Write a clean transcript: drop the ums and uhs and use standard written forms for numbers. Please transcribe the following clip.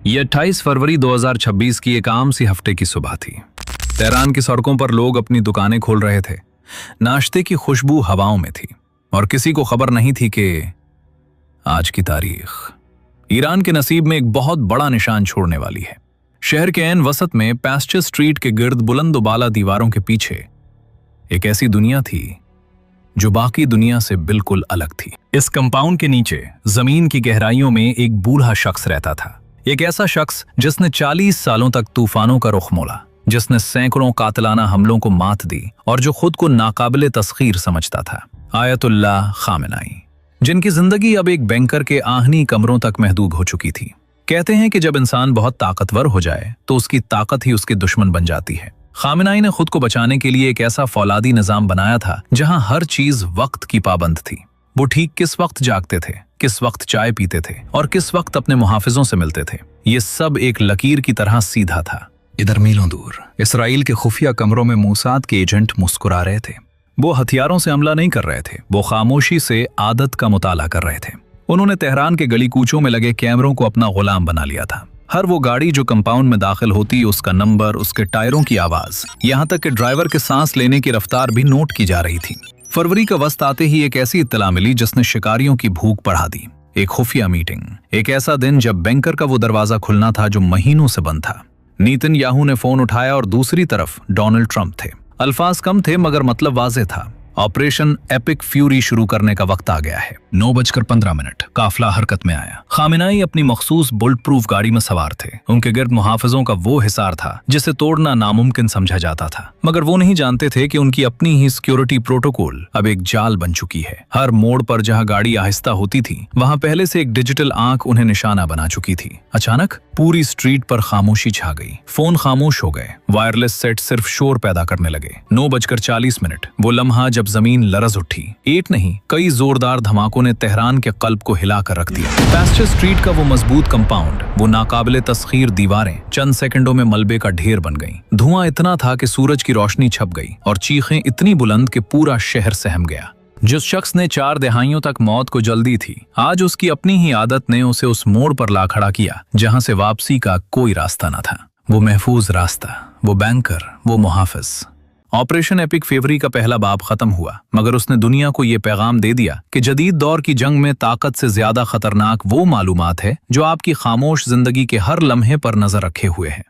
ये 28 फरवरी 2026 की एक आम सी हफ्ते की सुबह थी। तेहरान की सड़कों पर लोग अपनी दुकानें खोल रहे थे। नाश्ते की खुशबू हवाओं में थी और किसी को खबर नहीं थी कि आज की तारीख ईरान के नसीब में एक बहुत बड़ा निशान छोड़ने वाली है। शहर के ऐन वसत में पैस्चर स्ट्रीट के गिर्द बुलंद बाला दीवारों के पीछे एक ऐसी दुनिया थी जो बाकी दुनिया से बिल्कुल अलग थी। इस कंपाउंड के नीचे जमीन की गहराइयों में एक बूढ़ा शख्स रहता था। एक ऐसा शख्स जिसने 40 सालों तक तूफानों का रुख मोड़ा, जिसने सैकड़ों कातिलाना हमलों को मात दी और जो खुद को नाकाबिले तस्खीर समझता था। आयतुल्लाह खामेनाई, जिनकी जिंदगी अब एक बैंकर के आहनी कमरों तक महदूद हो चुकी थी। कहते हैं कि जब इंसान बहुत ताकतवर हो जाए तो उसकी ताकत ही उसके दुश्मन बन जाती है। खामेनाई ने खुद को बचाने के लिए एक ऐसा फौलादी निजाम बनाया था जहां हर चीज वक्त की पाबंद थी। वो ठीक किस वक्त जागते थे, किस वक्त चाय पीते थे और किस वक्त अपने मुहाफिजों से मिलते थे, ये सब एक लकीर की तरह सीधा था। इधर मीलों दूर इसराइल के खुफिया कमरों में मोसाद के एजेंट मुस्कुरा रहे थे। वो हथियारों से हमला नहीं कर रहे थे, वो खामोशी से आदत का मुताला कर रहे थे। उन्होंने तेहरान के गली कूचों में लगे कैमरों को अपना गुलाम बना लिया था। हर वो गाड़ी जो कंपाउंड में दाखिल होती, उसका नंबर, उसके टायरों की आवाज, यहाँ तक कि ड्राइवर के सांस लेने की रफ्तार भी नोट की जा रही थी। फरवरी का वस्त आते ही एक ऐसी इत्तला मिली जिसने शिकारियों की भूख बढ़ा दी। एक खुफिया मीटिंग, एक ऐसा दिन जब बैंकर का वो दरवाजा खुलना था जो महीनों से बंद था। नेतन्याहू ने फोन उठाया और दूसरी तरफ डोनाल्ड ट्रंप थे। अल्फाज कम थे मगर मतलब वाज़ेह था। ऑपरेशन एपिक फ्यूरी शुरू करने का वक्त आ गया है। 9:15 काफिला हरकत में आया। खामेनाई अपनी मखसूस बुलेट प्रूफ गाड़ी में सवार थे। उनके गिर्द मुहाफिजों का वो हिसार था जिसे तोड़ना नामुमकिन समझा जाता था, मगर वो नहीं जानते थे कि उनकी अपनी ही सिक्योरिटी प्रोटोकॉल अब एक जाल बन चुकी है। हर मोड़ पर जहां गाड़ी आहिस्ता होती थी वहां पहले से एक डिजिटल आंख उन्हें निशाना बना चुकी थी। अचानक पूरी स्ट्रीट पर खामोशी छा गई। फोन खामोश हो गए, वायरलेस सेट सिर्फ शोर पैदा करने लगे। 9:40 वो लम्हा जब जमीन लरज उठी। एक नहीं, कई जोरदार धमाकों ने तेहरान के कल्ब को हिला कर रख दिया। पैस्चर स्ट्रीट का वो मजबूत कंपाउंड, वो नाकाबिले तस्खीर दीवारें चंद सेकंडों में मलबे का ढेर बन गईं। धुआं इतना था कि सूरज की रोशनी छप गई और चीखें इतनी बुलंद कि पूरा शहर सहम गया। जिस शख्स ने 4 दहाइयों तक मौत को जल्दी थी, आज उसकी अपनी ही आदत ने उसे उस मोड़ पर ला खड़ा किया जहां से वापसी का कोई रास्ता न था। वो महफूज रास्ता, वो बैंकर, वो मुहाफिज। ऑपरेशन एपिक फेवरी का पहला बाब खत्म हुआ, मगर उसने दुनिया को ये पैगाम दे दिया कि जदीद दौर की जंग में ताकत से ज्यादा खतरनाक वो मालूमात है जो आपकी खामोश जिंदगी के हर लम्हे पर नजर रखे हुए है।